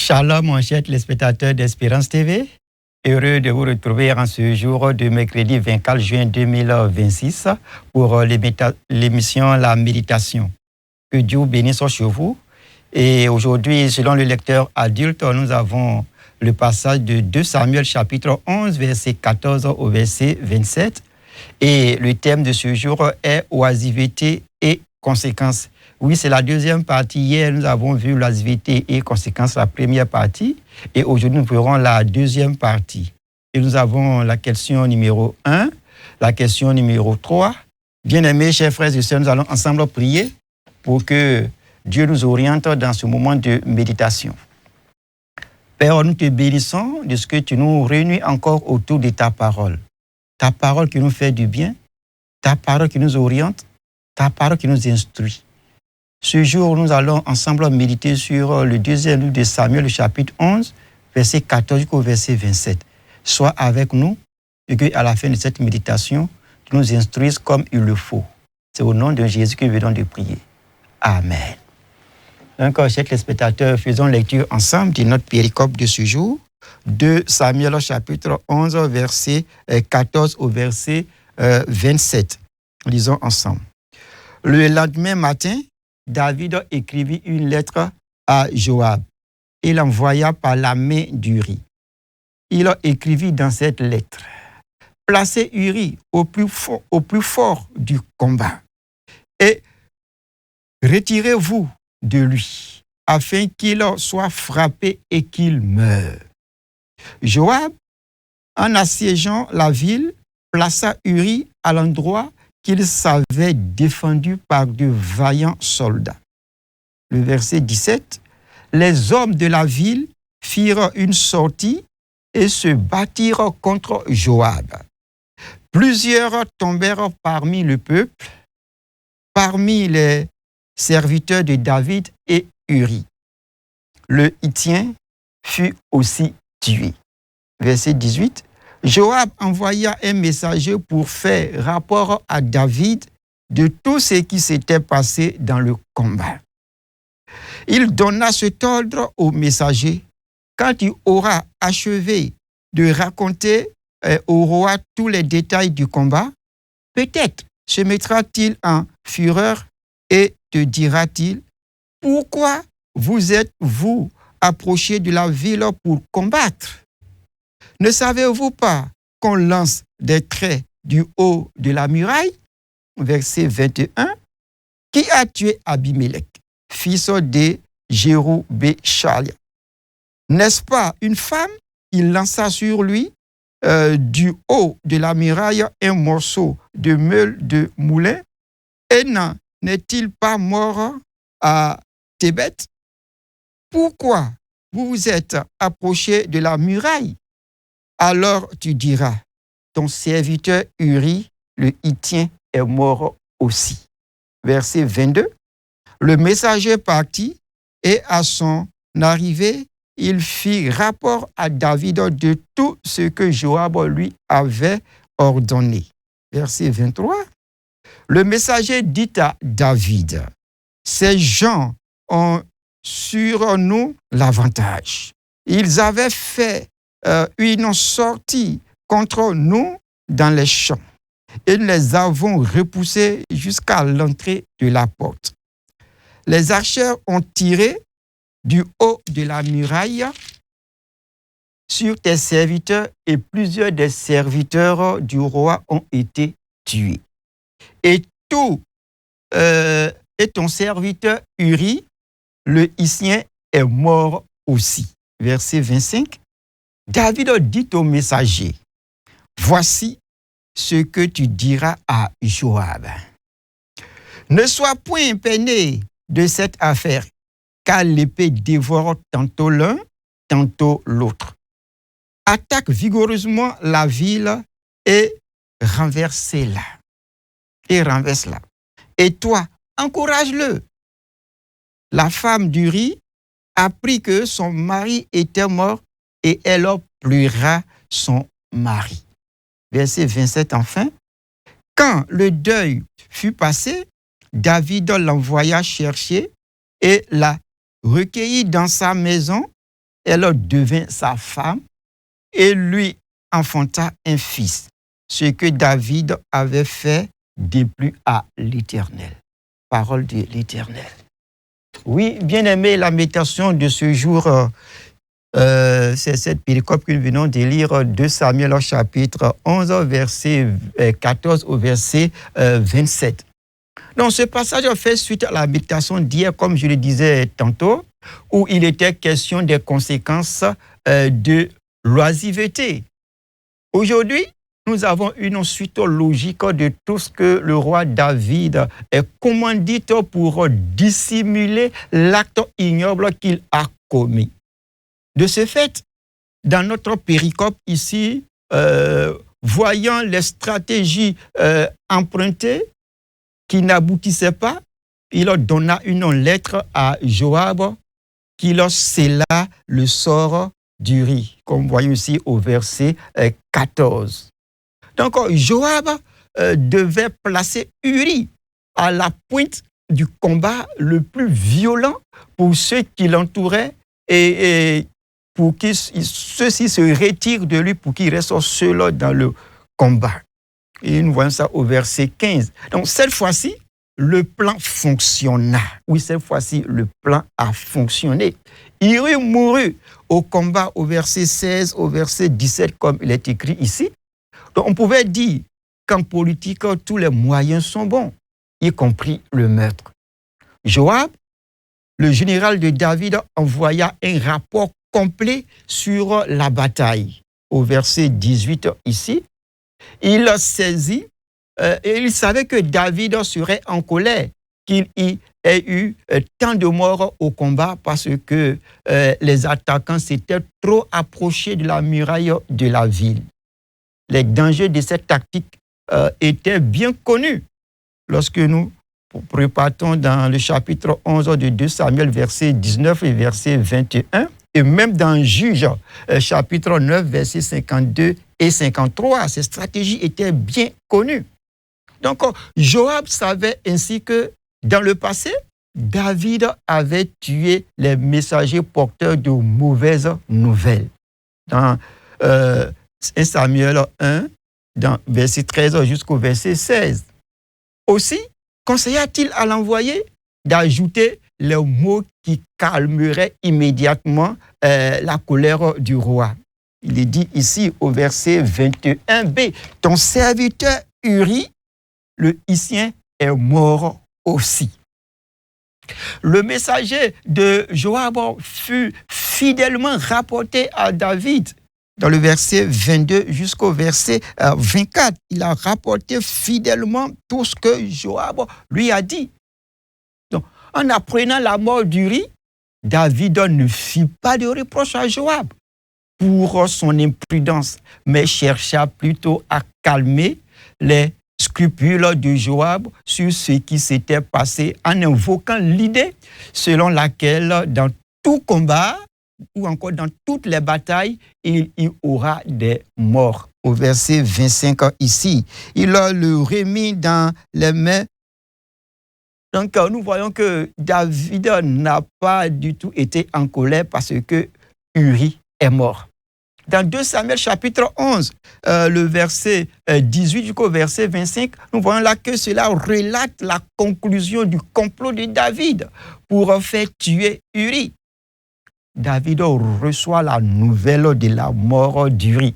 Shalom, mon cher téléspectateur d'Espérance TV. Heureux de vous retrouver en ce jour de mercredi 24 juin 2026 pour l'émission La Méditation. Que Dieu vous bénisse sur vous. Et aujourd'hui, selon le lecteur adulte, nous avons le passage de 2 Samuel chapitre 11, verset 14 au verset 27. Et le thème de ce jour est oisiveté et conséquences. Oui, c'est la deuxième partie. Hier, nous avons vu l'oisiveté et conséquences, la première partie. Et aujourd'hui, nous verrons la deuxième partie. Et nous avons la question numéro 1, la question numéro 3. Bien-aimés, chers frères et sœurs, nous allons ensemble prier pour que Dieu nous oriente dans ce moment de méditation. Père, nous te bénissons de ce que tu nous réunis encore autour de ta parole. Ta parole qui nous fait du bien, ta parole qui nous oriente, ta parole qui nous instruit. Ce jour, nous allons ensemble méditer sur le deuxième livre de Samuel, le chapitre 11, verset 14 jusqu'au verset 27. Sois avec nous et qu'à la fin de cette méditation, tu nous instruises comme il le faut. C'est au nom de Jésus que nous venons de prier. Amen. Donc, chers téléspectateurs, faisons lecture ensemble de notre péricope de ce jour, de Samuel, chapitre 11, verset 14 au verset 27. Lisons ensemble. Le lendemain matin, David écrivit une lettre à Joab. Il l'envoya par la main d'Uri. Il écrivit dans cette lettre: placez Uri au plus fort du combat et retirez-vous de lui, afin qu'il soit frappé et qu'il meure. Joab, en assiégeant la ville, plaça Uri à l'endroit qu'il savait défendu par de vaillants soldats. Le verset 17, les hommes de la ville firent une sortie et se battirent contre Joab. Plusieurs tombèrent parmi le peuple, parmi les serviteurs de David et Uri. Le Hittien fut aussi tué. Verset 18, Joab envoya un messager pour faire rapport à David de tout ce qui s'était passé dans le combat. Il donna cet ordre au messager: quand il aura achevé de raconter au roi tous les détails du combat, peut-être se mettra-t-il en fureur et te dira-t-il: pourquoi vous êtes-vous approchés de la ville pour combattre? Ne savez-vous pas qu'on lance des traits du haut de la muraille? Verset 21. Qui a tué Abimelech, fils de Jéroubéchal? N'est-ce pas une femme qui lança sur lui du haut de la muraille un morceau de meule de moulin? Et n'est-il pas mort à Thébet? Pourquoi vous vous êtes approchés de la muraille? Alors tu diras: ton serviteur Uri, le Hittien, est mort aussi. Verset 22. Le messager partit et à son arrivée, il fit rapport à David de tout ce que Joab lui avait ordonné. Verset 23. Le messager dit à David: ces gens ont sur nous l'avantage. Ils avaient fait une sortie contre nous dans les champs et nous les avons repoussés jusqu'à l'entrée de la porte. Les archers ont tiré du haut de la muraille sur tes serviteurs et plusieurs des serviteurs du roi ont été tués. Et ton serviteur Uri, le Hittien, est mort aussi. Verset 25. David dit au messager: voici ce que tu diras à Joab. Ne sois point peiné de cette affaire, car l'épée dévore tantôt l'un, tantôt l'autre. Attaque vigoureusement la ville et renverse-la. Et toi, encourage-le. La femme d'Uri apprit que son mari était mort et elle pleura son mari. Verset 27 enfin. Quand le deuil fut passé, David l'envoya chercher et la recueillit dans sa maison elle devint sa femme et lui enfanta un fils, ce que David avait fait déplu à l'Éternel. Parole de l'Éternel. Oui, bien-aimé, la méditation de ce jour, c'est cette péricope que nous venons de lire, 2 Samuel au chapitre 11, verset 14 au verset 27. Donc, ce passage fait suite à la méditation d'hier, comme je le disais tantôt, où il était question des conséquences de l'oisiveté. Aujourd'hui, nous avons une suite logique de tout ce que le roi David est commandite pour dissimuler l'acte ignoble qu'il a commis. De ce fait, dans notre péricope ici, voyant les stratégies empruntées qui n'aboutissaient pas, il donna une lettre à Joab qui leur scella le sort d'Uri, comme voyons ici au verset 14. Donc, Joab devait placer Uri à la pointe du combat le plus violent pour ceux qui l'entouraient et pour que ceux-ci se retirent de lui, pour qu'il reste seul dans le combat. Et nous voyons ça au verset 15. Donc, cette fois-ci, le plan fonctionna. Oui, cette fois-ci, le plan a fonctionné. Uri mourut au combat au verset 16, au verset 17, comme il est écrit ici. Donc, on pouvait dire qu'en politique, tous les moyens sont bons, y compris le meurtre. Joab, le général de David, envoya un rapport complet sur la bataille. Au verset 18 ici, il saisit et il savait que David serait en colère, qu'il y ait eu tant de morts au combat parce que les attaquants s'étaient trop approchés de la muraille de la ville. Les dangers de cette tactique étaient bien connus. Lorsque nous repartons dans le chapitre 11 de 2 Samuel, verset 19 et verset 21, et même dans Juge, chapitre 9, verset 52 et 53, ces stratégies étaient bien connues. Donc, Joab savait ainsi que dans le passé, David avait tué les messagers porteurs de mauvaises nouvelles. Dans 1 Samuel 1, dans verset 13 jusqu'au verset 16. Aussi, conseilla-t-il à l'envoyé d'ajouter les mots qui calmeraient immédiatement la colère du roi. Il est dit ici au verset 21b, « Ton serviteur Uri, le Hittien, est mort aussi. » Le messager de Joab fut fidèlement rapporté à David. Dans le verset 22 jusqu'au verset 24, il a rapporté fidèlement tout ce que Joab lui a dit. Donc, en apprenant la mort d'Uri, David ne fit pas de reproche à Joab pour son imprudence, mais chercha plutôt à calmer les scrupules de Joab sur ce qui s'était passé en invoquant l'idée selon laquelle dans tout combat ou encore dans toutes les batailles, il y aura des morts. Au verset 25 ici, il le remis dans les mains. Donc, nous voyons que David n'a pas du tout été en colère parce que Uri est mort. Dans 2 Samuel chapitre 11, le verset 18 jusqu'au verset 25, nous voyons là que cela relate la conclusion du complot de David pour faire tuer Uri. David reçoit la nouvelle de la mort d'Uri.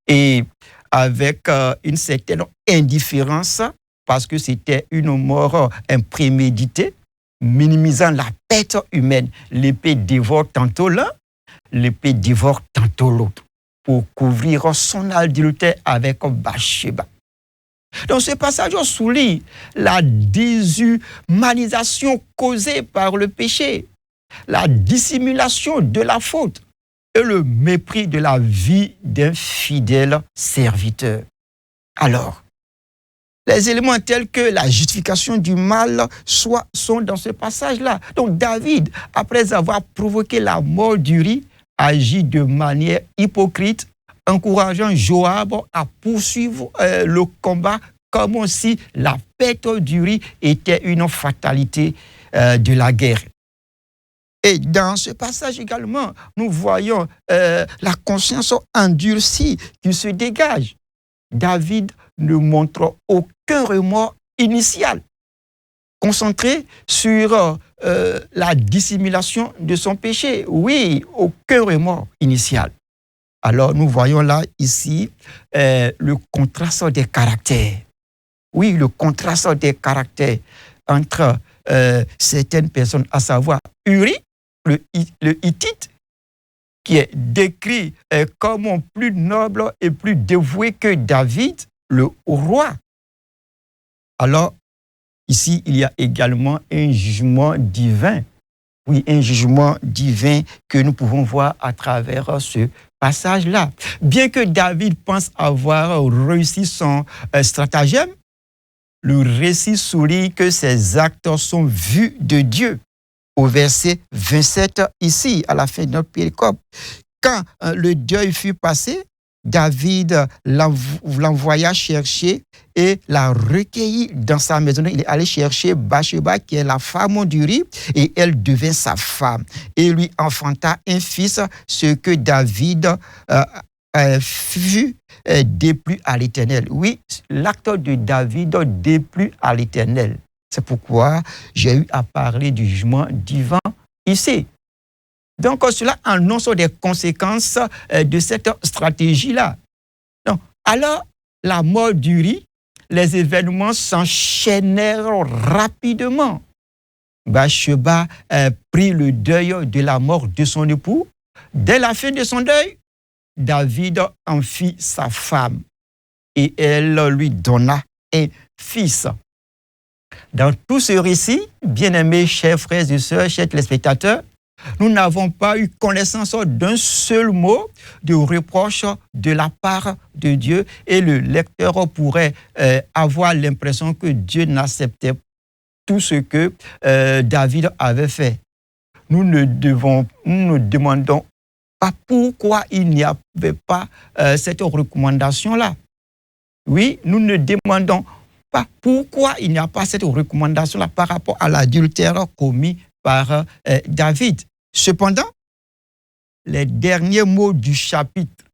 Et avec une certaine indifférence, parce que c'était une mort impréméditée, minimisant la perte humaine. L'épée dévore tantôt l'un, l'épée dévore tantôt l'autre, pour couvrir son adultère avec Bathsheba. Donc ce passage souligne la déshumanisation causée par le péché, la dissimulation de la faute et le mépris de la vie d'un fidèle serviteur. Alors, les éléments tels que la justification du mal sont dans ce passage-là. Donc David, après avoir provoqué la mort d'Uri, agit de manière hypocrite, encourageant Joab à poursuivre le combat comme si la perte d'Uri était une fatalité de la guerre. Et dans ce passage également, nous voyons la conscience endurcie qui se dégage. David ne montre aucun remords initial, concentré sur la dissimulation de son péché. Oui, aucun remords initial. Alors nous voyons là, ici, le contraste des caractères. Oui, le contraste des caractères entre certaines personnes, à savoir Uri, le Hittite, qui est décrit comme plus noble et plus dévoué que David, le roi. Alors, ici, il y a également un jugement divin. Oui, un jugement divin que nous pouvons voir à travers ce passage-là. Bien que David pense avoir réussi son stratagème, le récit souligne que ses actes sont vus de Dieu. Au verset 27, ici, à la fin de notre péricope, quand le deuil fut passé, David l'envoya chercher et l'a recueilli dans sa maison. Il est allé chercher Bathsheba, qui est la femme d'Uri, et elle devint sa femme. Et lui enfanta un fils, ce que David fut déplu à l'Éternel. Oui, l'acte de David déplu à l'Éternel. C'est pourquoi j'ai eu à parler du jugement divin ici. Donc, cela annonce des conséquences de cette stratégie-là. Alors, la mort d'Uri, les événements s'enchaînèrent rapidement. Bathsheba prit le deuil de la mort de son époux. Dès la fin de son deuil, David en fit sa femme et elle lui donna un fils. Dans tout ce récit, bien-aimés, chers frères et sœurs, chers téléspectateurs, nous n'avons pas eu connaissance d'un seul mot de reproche de la part de Dieu et le lecteur pourrait avoir l'impression que Dieu n'acceptait tout ce que David avait fait. Nous ne demandons pas pourquoi il n'y avait pas cette recommandation-là. Oui, nous ne demandons pas pourquoi il n'y a pas cette recommandation-là par rapport à l'adultère commis par David. Cependant, les derniers mots du chapitre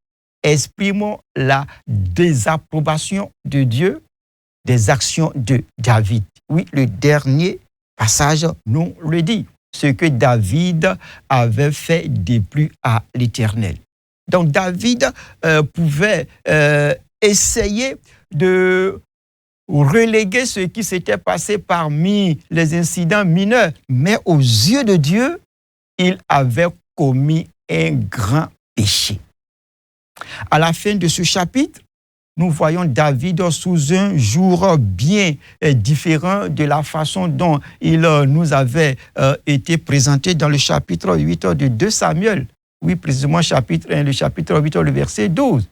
expriment la désapprobation de Dieu des actions de David. Oui, le dernier passage nous le dit. Ce que David avait fait déplu à l'Éternel. Donc David pouvait essayer de reléguer ce qui s'était passé parmi les incidents mineurs, mais aux yeux de Dieu, il avait commis un grand péché. À la fin de ce chapitre, nous voyons David sous un jour bien différent de la façon dont il nous avait été présenté dans le chapitre 8 de 2 Samuel. Oui, précisément chapitre 1, le chapitre 8, le verset 12.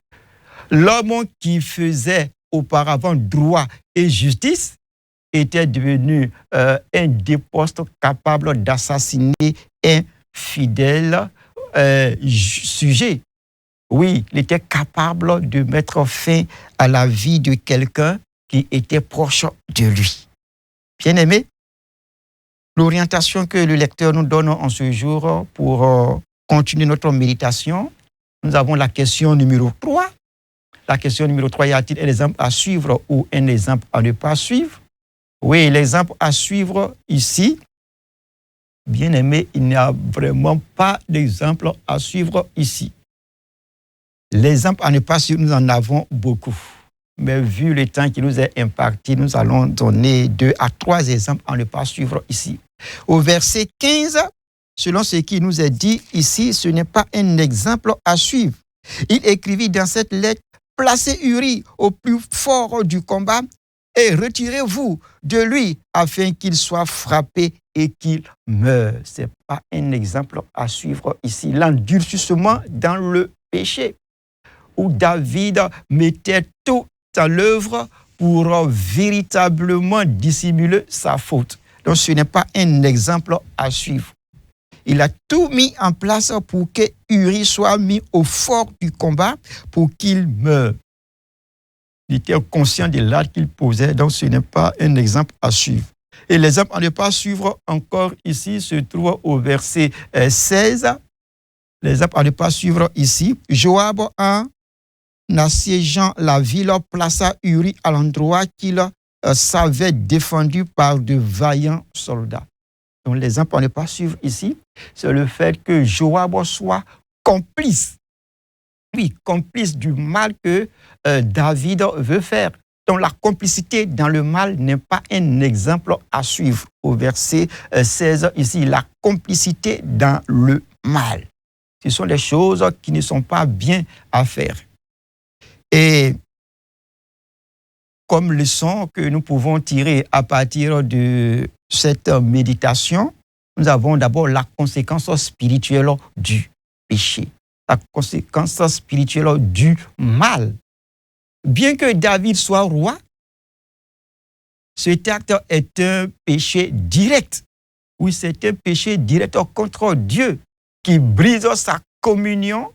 L'homme qui faisait auparavant droit et justice était devenu un déposte capable d'assassiner un fidèle sujet. Oui, il était capable de mettre fin à la vie de quelqu'un qui était proche de lui. Bien-aimé, l'orientation que le lecteur nous donne en ce jour pour continuer notre méditation, nous avons la question numéro 3. La question numéro 3, y a-t-il un exemple à suivre ou un exemple à ne pas suivre? Oui, l'exemple à suivre ici, bien aimé, il n'y a vraiment pas d'exemple à suivre ici. L'exemple à ne pas suivre, nous en avons beaucoup. Mais vu le temps qui nous est imparti, nous allons donner 2 à 3 exemples à ne pas suivre ici. Au verset 15, selon ce qui nous est dit ici, ce n'est pas un exemple à suivre. Il écrivit dans cette lettre: placez Uri au plus fort du combat et retirez-vous de lui afin qu'il soit frappé et qu'il meure. Ce n'est pas un exemple à suivre ici. L'endurcissement dans le péché, où David mettait tout à l'œuvre pour véritablement dissimuler sa faute. Donc ce n'est pas un exemple à suivre. Il a tout mis en place pour que Uri soit mis au fort du combat pour qu'il meure. Il était conscient de l'acte qu'il posait, donc ce n'est pas un exemple à suivre. Et l'exemple à ne pas suivre encore ici se trouve au verset 16. L'exemple à ne pas suivre ici. Joab, en assiégeant la ville, plaça Uri à l'endroit qu'il savait défendu par de vaillants soldats. Donc l'exemple à ne pas suivre ici, c'est le fait que Joab soit complice. Oui, complice du mal que David veut faire. Donc la complicité dans le mal n'est pas un exemple à suivre. Au verset 16 ici, la complicité dans le mal. Ce sont des choses qui ne sont pas bien à faire. Et comme leçon que nous pouvons tirer à partir de cette méditation, nous avons d'abord la conséquence spirituelle du péché, la conséquence spirituelle du mal. Bien que David soit roi, cet acte est un péché direct. Oui, c'est un péché direct contre Dieu qui brise sa communion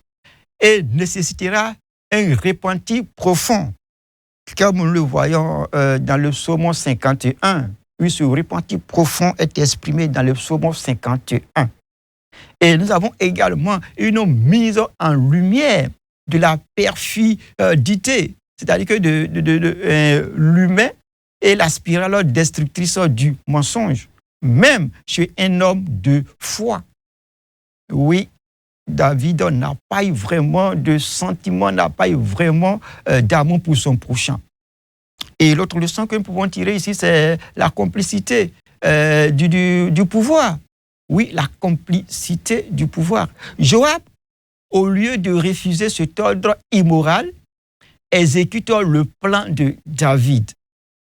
et nécessitera un repenti profond. Comme nous le voyons dans le psaume 51, oui, ce repenti profond est exprimé dans le psaume 51. Et nous avons également une mise en lumière de la perfidité, c'est-à-dire que l'humain est la spirale destructrice du mensonge, même chez un homme de foi. Oui, David n'a pas eu vraiment de sentiment, n'a pas eu vraiment d'amour pour son prochain. Et l'autre leçon que nous pouvons tirer ici, c'est la complicité du pouvoir. Oui, la complicité du pouvoir. Joab, au lieu de refuser cet ordre immoral, exécute le plan de David,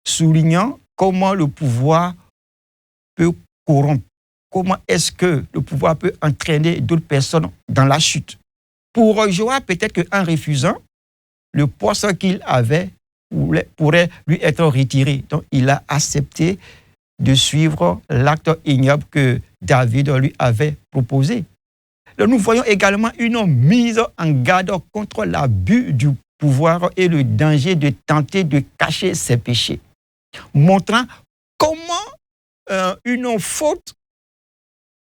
soulignant comment le pouvoir peut corrompre. Comment est-ce que le pouvoir peut entraîner d'autres personnes dans la chute? Pour Joab, peut-être qu'en refusant, le poste qu'il avait pourrait lui être retiré. Donc, il a accepté de suivre l'acte ignoble que David lui avait proposé. Donc, nous voyons également une mise en garde contre l'abus du pouvoir et le danger de tenter de cacher ses péchés, montrant comment une faute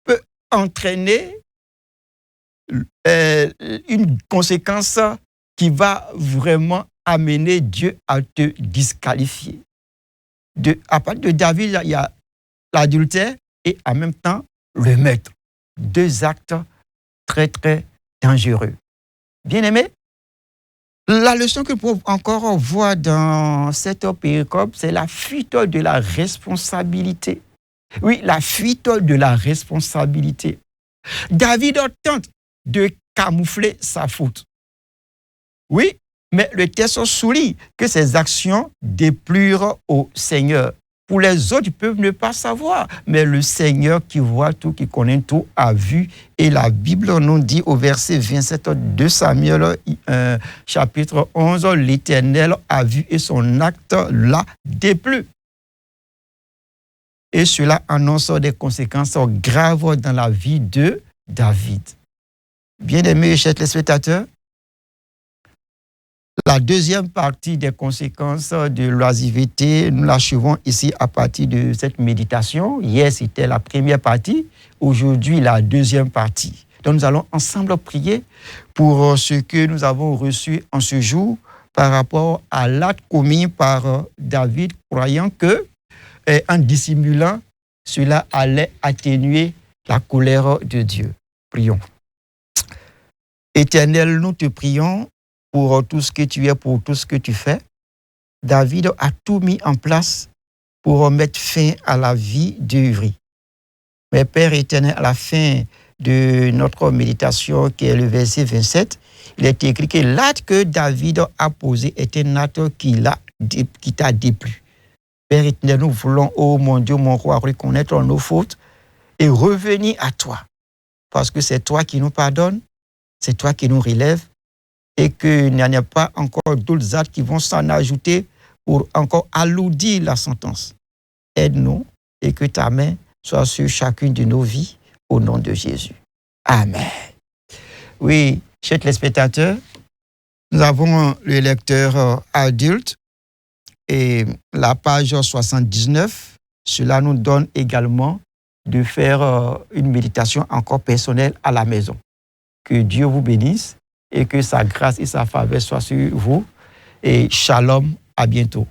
peut entraîner une conséquence qui va vraiment amener Dieu à te disqualifier. À partir de David, il y a l'adultère et en même temps le meurtre. Deux actes très, très dangereux. Bien-aimés, la leçon que nous pouvons encore voir dans cette péricope, c'est la fuite de la responsabilité. Oui, la fuite de la responsabilité. David tente de camoufler sa faute. Oui, mais le texte souligne que ses actions déplurent au Seigneur. Pour les autres, ils peuvent ne pas savoir, mais le Seigneur qui voit tout, qui connaît tout, a vu. Et la Bible nous dit au verset 27 de Samuel, chapitre 11, l'Éternel a vu et son acte l'a déplu. Et cela annonce des conséquences graves dans la vie de David. Bien-aimés, chers téléspectateurs, la deuxième partie des conséquences de l'oisiveté, nous l'achevons ici à partir de cette méditation. Hier, c'était la première partie. Aujourd'hui, la deuxième partie. Donc, nous allons ensemble prier pour ce que nous avons reçu en ce jour par rapport à l'acte commis par David, croyant que, en dissimulant, cela allait atténuer la colère de Dieu. Prions. Éternel, nous te prions pour tout ce que tu es, pour tout ce que tu fais. David a tout mis en place pour mettre fin à la vie d'Uri. Mais Père éternel, à la fin de notre méditation, qui est le verset 27, il est écrit que l'acte que David a posé est un acte qui t'a déplu. Père éternel, nous voulons, oh mon Dieu, mon roi, reconnaître nos fautes et revenir à toi. Parce que c'est toi qui nous pardonnes, c'est toi qui nous relèves, et qu'il n'y en a pas encore d'autres actes qui vont s'en ajouter pour encore alourdir la sentence. Aide-nous et que ta main soit sur chacune de nos vies au nom de Jésus. Amen. Oui, chers téléspectateurs, nous avons le lecteur adulte et la page 79 cela nous donne également de faire une méditation encore personnelle à la maison. Que Dieu vous bénisse et que sa grâce et sa faveur soient sur vous. Et shalom, à bientôt.